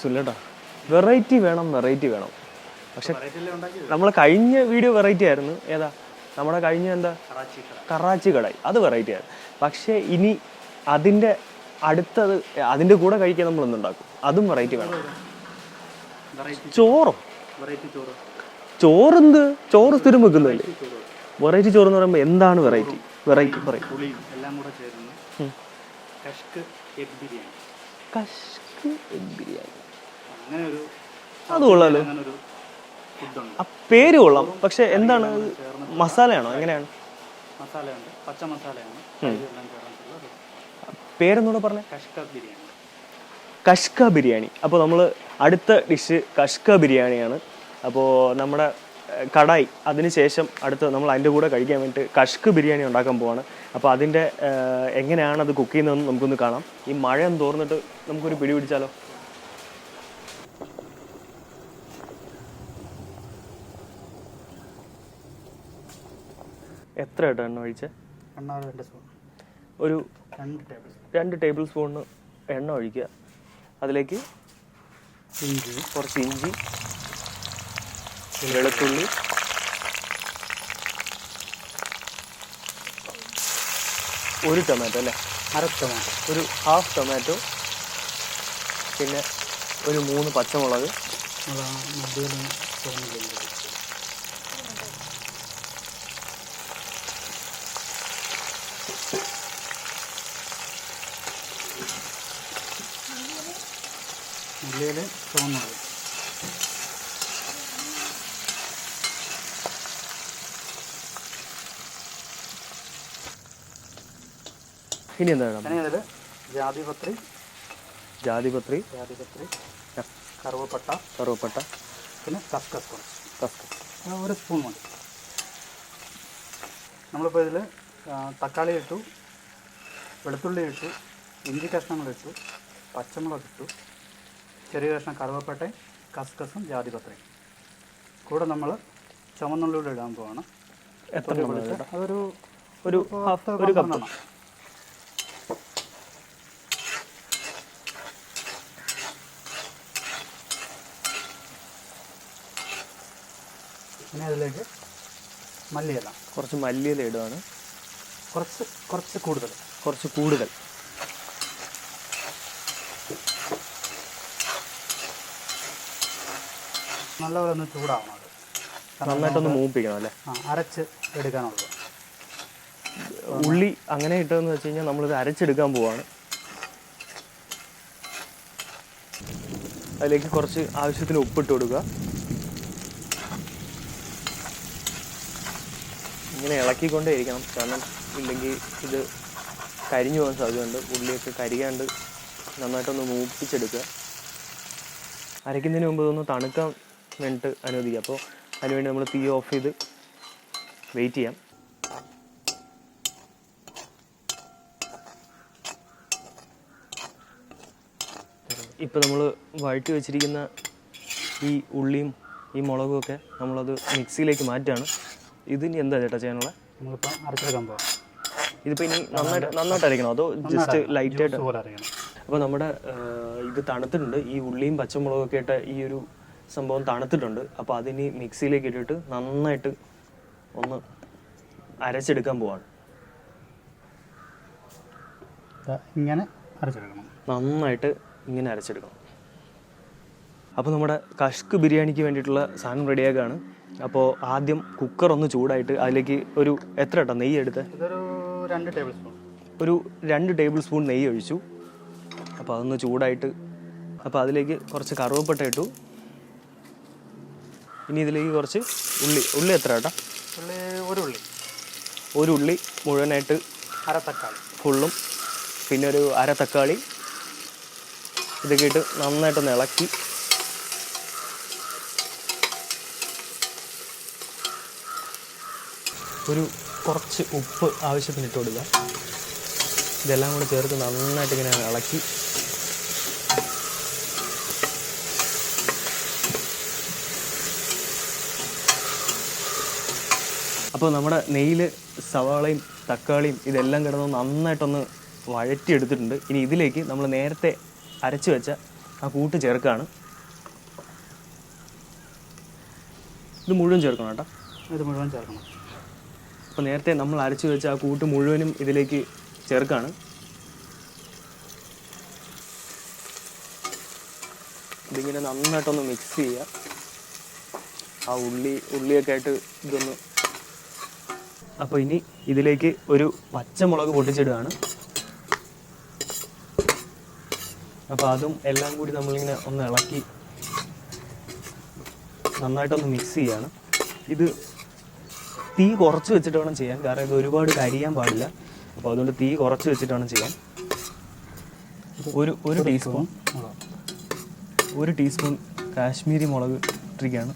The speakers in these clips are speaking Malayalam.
ആവശ്യമില്ല കേട്ടോ. വെറൈറ്റി വേണം. പക്ഷെ നമ്മൾ കഴിഞ്ഞ വീഡിയോ വെറൈറ്റി ആയിരുന്നു. ഏതാ നമ്മുടെ കഴിഞ്ഞ എന്താ കറാച്ചി കടായി, അത് വെറൈറ്റി ആയിരുന്നു. പക്ഷേ ഇനി അതിൻ്റെ അടുത്തത് അതിൻ്റെ കൂടെ കഴിക്കാൻ നമ്മളൊന്നുണ്ടാക്കും, അതും വെറൈറ്റി വേണം. ചോറെന്ത് ചോറ് സ്ഥിരം വെക്കുന്നതല്ലേ. വെറൈറ്റി ചോറ് എന്ന് പറയുമ്പോൾ എന്താണ് വെറൈറ്റി പറയും. കഷ്ക് എഗ് ബിരിയാണി. അത് കൊള്ളാലോ, ആ പേര് കൊള്ളാം. പക്ഷെ എന്താണ്, മസാലയാണോ എങ്ങനെയാണ്? മസാലയുണ്ട്, പച്ച മസാലയാണ്. പേരെന്നൂടെ പറഞ്ഞേ. കഷ്ക ബിരിയാണി. അപ്പോൾ നമ്മൾ അടുത്ത ഡിഷ് കഷ്ക ബിരിയാണിയാണ്. അപ്പോൾ നമ്മുടെ കടായി അതിന് ശേഷം അടുത്ത് നമ്മൾ അതിൻ്റെ കൂടെ കഴിക്കാൻ വേണ്ടിയിട്ട് കഷ്ക് ബിരിയാണി ഉണ്ടാക്കാൻ പോവാണ്. അപ്പോൾ അതിൻ്റെ എങ്ങനെയാണ് അത് കുക്ക് ചെയ്യുന്നതെന്ന് നമുക്കൊന്ന് കാണാം. ഈ മഴ ഒന്ന് തോർന്നിട്ട് നമുക്കൊരു പിടി പിടിച്ചാലോ. എത്ര കേട്ടോ എണ്ണ ഒഴിച്ചേ? ഒരു 2 ടേബിൾ സ്പൂണ് എണ്ണ ഒഴിക്കുക. അതിലേക്ക് കുറച്ച് ഇഞ്ചി, വെളുത്തുള്ളി, ഒരു ടൊമാറ്റോ അല്ലേ, ഒരു ഹാഫ് ടൊമാറ്റോ, പിന്നെ ഒരു 3 പച്ചമുളക്, ചുവന്നുള്ളത്, ഇനി എന്താണ്? ജാതിപത്രി, കറുവപ്പട്ട, പിന്നെ കസ്കസ് ഒരു സ്പൂൺ മതി. നമ്മളിപ്പോൾ ഇതിൽ തക്കാളി ഇട്ടു, വെളുത്തുള്ളി ഇട്ടു, ഇഞ്ചി കഷ്ണങ്ങളിട്ടു, പച്ചമുളക് ഇട്ടു, ചെറിയ കഷ്ണം കറുവപ്പട്ടയും കസ്കസും ജാതിപത്രയും കൂടെ നമ്മൾ ചുവന്നുള്ളിലൂടെ ഇടാൻ പോവാണ്. അതൊരു ഒരു കപ്പ്. പിന്നെ അതിലേക്ക് മല്ലിയില, കുറച്ച് മല്ലിയില ഇടുകയാണ്. കുറച്ച് കൂടുതൽ നല്ലപോലെ ഒന്ന് ചൂടാവണം. അത് നന്നായിട്ടൊന്ന് മൂപ്പിക്കണം അല്ലേ, അരച്ച് എടുക്കാനുള്ളത്. ഉള്ളി അങ്ങനെ ഇട്ടതെന്ന് വെച്ച് കഴിഞ്ഞാൽ നമ്മളിത് അരച്ചെടുക്കാൻ പോവാണ്. അതിലേക്ക് കുറച്ച് ആവശ്യത്തിന് ഉപ്പിട്ട് കൊടുക്കുക. ഇങ്ങനെ ഇളക്കിക്കൊണ്ടേ ഇരിക്കണം, കാരണം ഇല്ലെങ്കിൽ ഇത് കരിഞ്ഞു പോകാൻ സാധ്യതയുണ്ട്. ഉള്ളിയൊക്കെ കരിയാണ്ട് നന്നായിട്ടൊന്ന് മൂപ്പിച്ചെടുക്കുക. അരയ്ക്കുന്നതിന് മുമ്പ് ഇതൊന്ന് തണുക്കാൻ വേണ്ടിയിട്ട് അനുവദിക്കുക. അപ്പോൾ അതിനുവേണ്ടി നമ്മൾ തീ ഓഫ് ചെയ്ത് വെയിറ്റ് ചെയ്യാം. ഇപ്പോൾ നമ്മൾ വഴറ്റി വെച്ചിരിക്കുന്ന ഈ ഉള്ളിയും ഈ മുളകും ഒക്കെ നമ്മളത് മിക്സിയിലേക്ക് മാറ്റുകയാണ്. ഇതിനി എന്താ ചേട്ടാ ചെയ്യാനുള്ള? നമ്മളിപ്പോൾ അരച്ചെടുക്കാൻ പോകാം. ഇതിപ്പോൾ ഇനി നന്നായിട്ട് അരയ്ക്കണോ അതോ ജസ്റ്റ് ലൈറ്റായിട്ട്? അപ്പോൾ നമ്മുടെ ഇത് തണുത്തിട്ടുണ്ട്. ഈ ഉള്ളിയും പച്ചമുളകൊക്കെ ഇട്ട ഈ ഒരു സംഭവം തണുത്തിട്ടുണ്ട്. അപ്പോൾ അതിനി മിക്സിയിലേക്ക് ഇട്ടിട്ട് നന്നായിട്ട് ഒന്ന് അരച്ചെടുക്കാൻ പോവാണ്. നന്നായിട്ട് ഇങ്ങനെ അരച്ചെടുക്കണം. അപ്പോൾ നമ്മുടെ കഷ്ക് ബിരിയാണിക്ക് വേണ്ടിയിട്ടുള്ള സാധനം റെഡിയാക്കുകയാണ്. അപ്പോൾ ആദ്യം കുക്കർ ഒന്ന് ചൂടായിട്ട് അതിലേക്ക് ഒരു എത്ര കേട്ടോ നെയ്യ് എടുത്ത്? ഒരു 2 ടേബിൾ സ്പൂൺ നെയ്യ് ഒഴിച്ചു. അപ്പോൾ അതൊന്ന് ചൂടായിട്ട് അപ്പോൾ അതിലേക്ക് കുറച്ച് കറുവപ്പട്ട ഇട്ടു. ഇനി ഇതിലേക്ക് കുറച്ച് ഉള്ളി എത്ര കേട്ടോ? ഒരു ഉള്ളി മുഴുവനായിട്ട്, അരത്തക്കാളി ഫുള്ളും, പിന്നെ ഒരു അര തക്കാളി ഇതൊക്കെ ഇട്ട് നന്നായിട്ടൊന്ന് ഇളക്കി കുറച്ച് ഉപ്പ് ആവശ്യത്തിന് ഇട്ട് കൊടുക്കുക. ഇതെല്ലാം കൂടെ ചേർത്ത് നന്നായിട്ട് ഇങ്ങനെ ഇളക്കി അപ്പോൾ നമ്മുടെ നെയ്യിൽ സവാളയും തക്കാളിയും ഇതെല്ലാം കിടന്ന് നന്നായിട്ടൊന്ന് വഴറ്റിയെടുത്തിട്ടുണ്ട്. ഇനി ഇതിലേക്ക് നമ്മൾ നേരത്തെ അരച്ച് വെച്ച ആ കൂട്ട് ചേർക്കുകയാണ്. ഇത് മുഴുവൻ ചേർക്കണം കേട്ടോ. ഇത് മുഴുവൻ ചേർക്കണം. അപ്പോൾ നേരത്തെ നമ്മൾ അരച്ച് വെച്ച ആ കൂട്ട് മുഴുവനും ഇതിലേക്ക് ചേർക്കുകയാണ്. ഇതിങ്ങനെ നന്നായിട്ടൊന്ന് മിക്സ് ചെയ്യുക. ആ ഉള്ളിയൊക്കെ ആയിട്ട് ഇതൊന്ന്. അപ്പോൾ ഇനി ഇതിലേക്ക് ഒരു പച്ചമുളക് പൊട്ടിച്ചിടുകയാണ്. അപ്പോൾ അതും എല്ലാം കൂടി നമ്മളിങ്ങനെ ഒന്ന് ഇളക്കി നന്നായിട്ടൊന്ന് മിക്സ് ചെയ്യുകയാണ്. ഇത് തീ കുറച്ച് വെച്ചിട്ട് വേണം ചെയ്യാൻ, കാരണം ഇത് ഒരുപാട് കരിയാൻ പാടില്ല. അപ്പോൾ അതുകൊണ്ട് തീ കുറച്ച് വെച്ചിട്ട് വേണം ചെയ്യാൻ. ഒരു ടീസ്പൂൺ കാശ്മീരി മുളക് ഇട്ടിരിക്കുകയാണ്.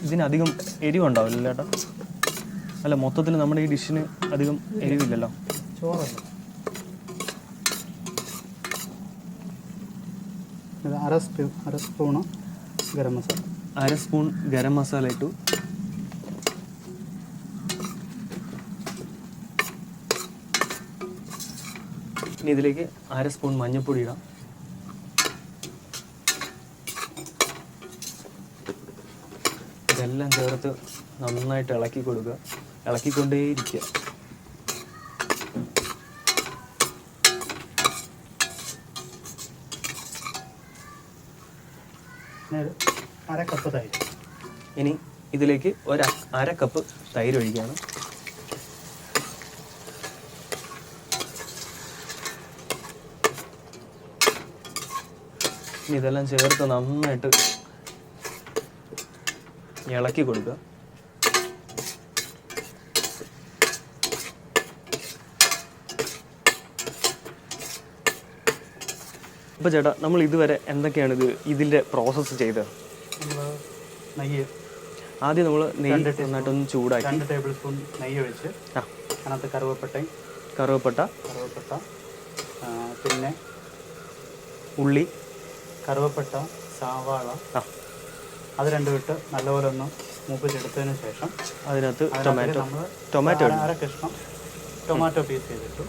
ഇതിനധികം എരിവുണ്ടാവില്ല ചേട്ടാ? അല്ല, മൊത്തത്തിൽ നമ്മുടെ ഈ ഡിഷിന് അധികം എരിവില്ലല്ലോ. ചോറല്ല. ഇത് അര സ്പൂണ് ഗരം മസാല. അര സ്പൂൺ ഗരം മസാല ഇട്ടു. ഇനി ഇതിലേക്ക് അര സ്പൂൺ മഞ്ഞൾപ്പൊടി ഇടാം. ഇതെല്ലാം ചേർത്ത് നന്നായിട്ട് ഇളക്കി കൊടുക്കുക. ഇളക്കിക്കൊണ്ടേയിരിക്കുക. അര കപ്പ് തൈര്. ഇനി ഇതിലേക്ക് അര കപ്പ് തൈര് ഒഴിക്കുകയാണ്. ഇനി ഇതെല്ലാം ചേർത്ത് നന്നായിട്ട് ഇളക്കി കൊടുക്കുക. അപ്പോൾ ചേട്ടാ, നമ്മൾ ഇതുവരെ എന്തൊക്കെയാണ് ഇതിൻ്റെ പ്രോസസ്സ് ചെയ്തത്? ആദ്യം നമ്മൾ നെയ്യ് നന്നായിട്ടൊന്ന് ചൂടാക്കി 2 ടേബിൾ സ്പൂൺ നെയ്യ് ഒഴിച്ച് അതിനകത്ത് കറുവപ്പട്ട, പിന്നെ ഉള്ളി, കറുവപ്പട്ട, സവാള, അത് രണ്ടും ഇട്ട് നല്ലപോലെ ഒന്ന് മൂപ്പിച്ചെടുത്തതിന് ശേഷം അതിനകത്ത് ടൊമാറ്റോ അര കഷ്ണം ടൊമാറ്റോ പീസ് ചെയ്തിട്ടു.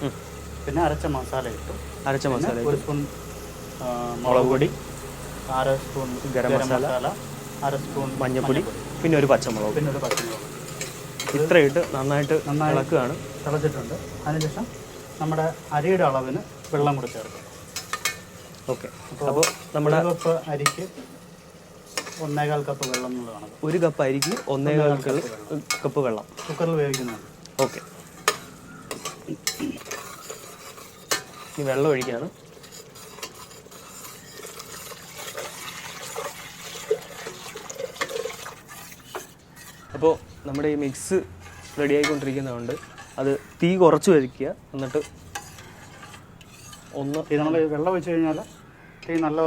പിന്നെ അരച്ച മസാല ഇട്ടു. ഒരു സ്പൂൺ മുളക് പൊടി, അര സ്പൂൺ ഗരം മസാല, അര സ്പൂൺ മഞ്ഞൾപ്പൊടി, പിന്നെ ഒരു പച്ചമുളക്. ഇത്രയിട്ട് നന്നായിട്ട് ഇളക്കുകയാണ്. തിളച്ചിട്ടുണ്ട്. അതിനുശേഷം നമ്മുടെ അരിയുടെ അളവിന് വെള്ളം കൂടി ചേർക്കും. ഓക്കെ. അപ്പോൾ നമ്മുടെ അരിക്ക് 1.25 കപ്പ് വെള്ളം എന്നുള്ളതാണ്. 1 കപ്പ് അരിക്ക് 1.25 കപ്പ് വെള്ളം കുക്കറിൽ വേവിക്കുന്നതാണ്. ഓക്കെ. ഈ വെള്ളം ഒഴിക്കുകയാണ്. അപ്പോൾ നമ്മുടെ ഈ മിക്സ് റെഡി ആയിക്കൊണ്ടിരിക്കുന്നതുകൊണ്ട് അത് തീ കുറച്ച് വയ്ക്കുക. എന്നിട്ട് നമ്മൾ വെള്ളം ഒഴിച്ച് കഴിഞ്ഞാൽ തീ നല്ല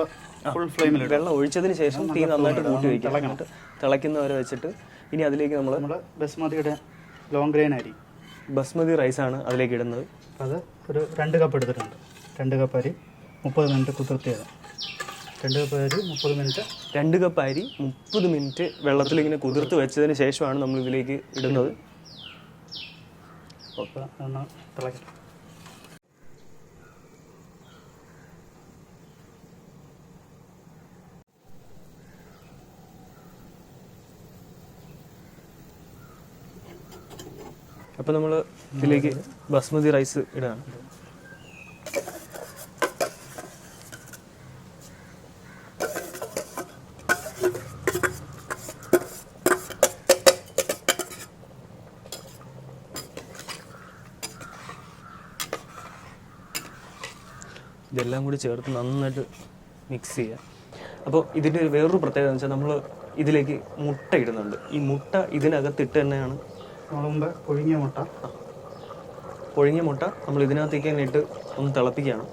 ഫുൾ ഫ്ലെയിമിൽ. വെള്ളം ഒഴിച്ചതിന് ശേഷം തീ നന്നായിട്ട് കൂട്ടി വയ്ക്കുക. എന്നിട്ട് തിളയ്ക്കുന്നവരെ വെച്ചിട്ട് ഇനി അതിലേക്ക് നമ്മൾ ബസ്മതിയുടെ ലോങ് ഗ്രെയിൻ അരി, ബസ്മതി റൈസാണ് അതിലേക്ക് ഇടുന്നത്. അത് ഒരു 2 കപ്പ് എടുത്തിട്ടുണ്ട്. 2 കപ്പ് അരി 30 മിനിറ്റ് കുതിർത്തിയത്. 2 കപ്പ് അരി 30 മിനിറ്റ് 2 കപ്പ് അരി 30 മിനിറ്റ് വെള്ളത്തിൽ ഇങ്ങനെ കുതിർത്ത് വെച്ചതിന് ശേഷമാണ് നമ്മൾ ഇതിലേക്ക് ഇടുന്നത്. തിളക്കട്ടെ. അപ്പോൾ നമ്മൾ ഇതിലേക്ക് ബസ്മതി റൈസ് ഇടുകയാണ്. ഇതെല്ലാം കൂടി ചേർത്ത് നന്നായിട്ട് മിക്സ് ചെയ്യുക. അപ്പോൾ ഇതിൻ്റെ വേറൊരു പ്രത്യേകത എന്ന് വെച്ചാൽ നമ്മൾ ഇതിലേക്ക് മുട്ട ഇടുന്നുണ്ട്. ഈ മുട്ട ഇതിനകത്തിട്ട് തന്നെയാണ് മുമ്പ് പുഴുങ്ങിയ മുട്ട നമ്മൾ ഇതിനകത്തേക്ക് തന്നെ ഇട്ട് ഒന്ന് തിളപ്പിക്കുകയാണ്.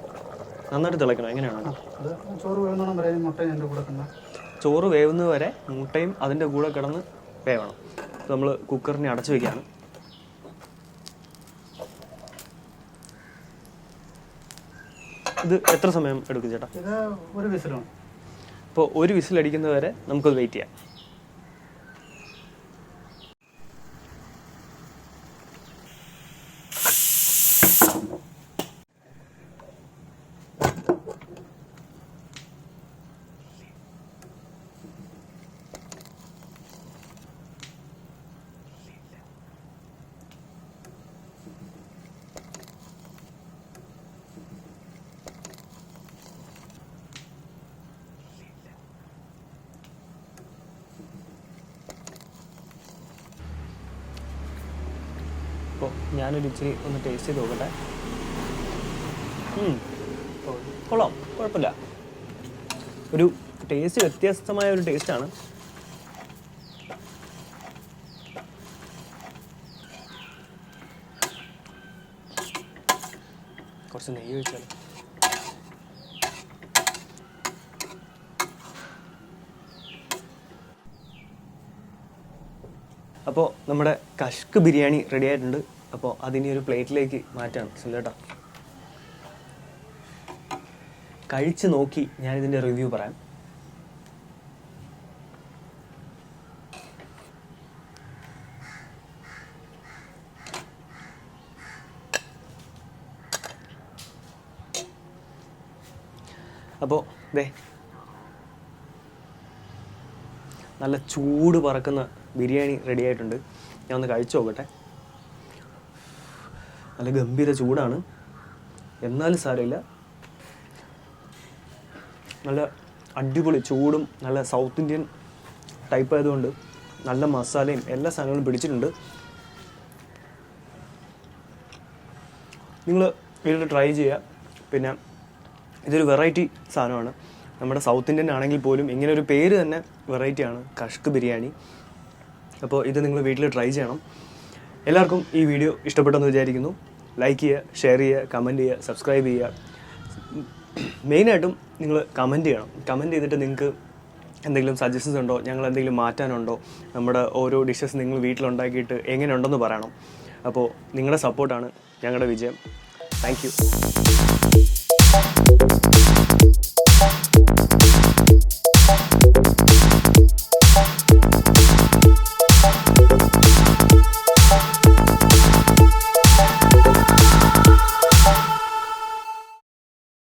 നന്നായിട്ട് തിളയ്ക്കണം. എങ്ങനെയാണ്? ചോറ് വേവുന്നത് വരെ മുട്ടയും അതിൻ്റെ കൂടെ കിടന്ന് വേവണം. നമ്മൾ കുക്കറിനെ അടച്ചു വയ്ക്കുകയാണ്. ഇത് എത്ര സമയം എടുക്കും ചേട്ടാ? ഇത് ഒരു വിസിലാണ്. അപ്പോൾ ഒരു വിസിലടിക്കുന്നത് വരെ നമുക്കത് വെയിറ്റ് ചെയ്യാം. ഞാനൊരു ഇച്ചിരി ഒന്ന് ടേസ്റ്റ് ചെയ്ത് നോക്കട്ടെ. കൊള്ളാം, കുഴപ്പമില്ല. ഒരു ടേസ്റ്റ് വ്യത്യസ്തമായ ഒരു ടേസ്റ്റാണ്. കുറച്ച് നെയ്യ് ഒഴിച്ചാൽ അപ്പോൾ നമ്മുടെ കഷ്ക് ബിരിയാണി റെഡി ആയിട്ടുണ്ട്. അപ്പോൾ അതിനി ഒരു പ്ലേറ്റിലേക്ക് മാറ്റാണ് സുല്ലേട്ടാ. കഴിച്ച് നോക്കി ഞാനിതിൻ്റെ റിവ്യൂ പറയാം. അപ്പോൾ ദേ നല്ല ചൂട് പറക്കുന്ന ബിരിയാണി റെഡി ആയിട്ടുണ്ട്. ഞാൻ ഒന്ന് കഴിച്ചു നോക്കട്ടെ. നല്ല ഗംഭീര ചൂടാണ്, എന്നാലും സാരമില്ല. നല്ല അടിപൊളി ചൂടും നല്ല സൗത്ത് ഇന്ത്യൻ ടൈപ്പ് ആയതുകൊണ്ട് നല്ല മസാലയും എല്ലാ സാധനങ്ങളും പിടിച്ചിട്ടുണ്ട്. നിങ്ങൾ വീട്ടിൽ ട്രൈ ചെയ്യുക. പിന്നെ ഇതൊരു വെറൈറ്റി സാധനമാണ്. നമ്മുടെ സൗത്ത് ഇന്ത്യൻ ആണെങ്കിൽ പോലും ഇങ്ങനെ ഒരു പേര് തന്നെ വെറൈറ്റിയാണ്, കഷ്ക് ബിരിയാണി. അപ്പോൾ ഇത് നിങ്ങൾ വീട്ടിൽ ട്രൈ ചെയ്യണം. എല്ലാവർക്കും ഈ വീഡിയോ ഇഷ്ടപ്പെട്ടെന്ന് വിചാരിക്കുന്നു. ലൈക്ക് ചെയ്യുക, ഷെയർ ചെയ്യുക, കമൻറ്റ് ചെയ്യുക, സബ്സ്ക്രൈബ് ചെയ്യുക. മെയിനായിട്ടും നിങ്ങൾ കമൻറ്റ് ചെയ്യണം. കമൻറ്റ് ചെയ്തിട്ട് നിങ്ങൾക്ക് എന്തെങ്കിലും സജഷൻസ് ഉണ്ടോ, ഞങ്ങൾ എന്തെങ്കിലും മാറ്റാനുണ്ടോ, നമ്മുടെ ഓരോ ഡിഷസ് നിങ്ങൾ വീട്ടിലുണ്ടാക്കിയിട്ട് എങ്ങനെയുണ്ടെന്ന് പറയണം. അപ്പോൾ നിങ്ങളുടെ സപ്പോർട്ടാണ് ഞങ്ങളുടെ വിജയം. Thank you.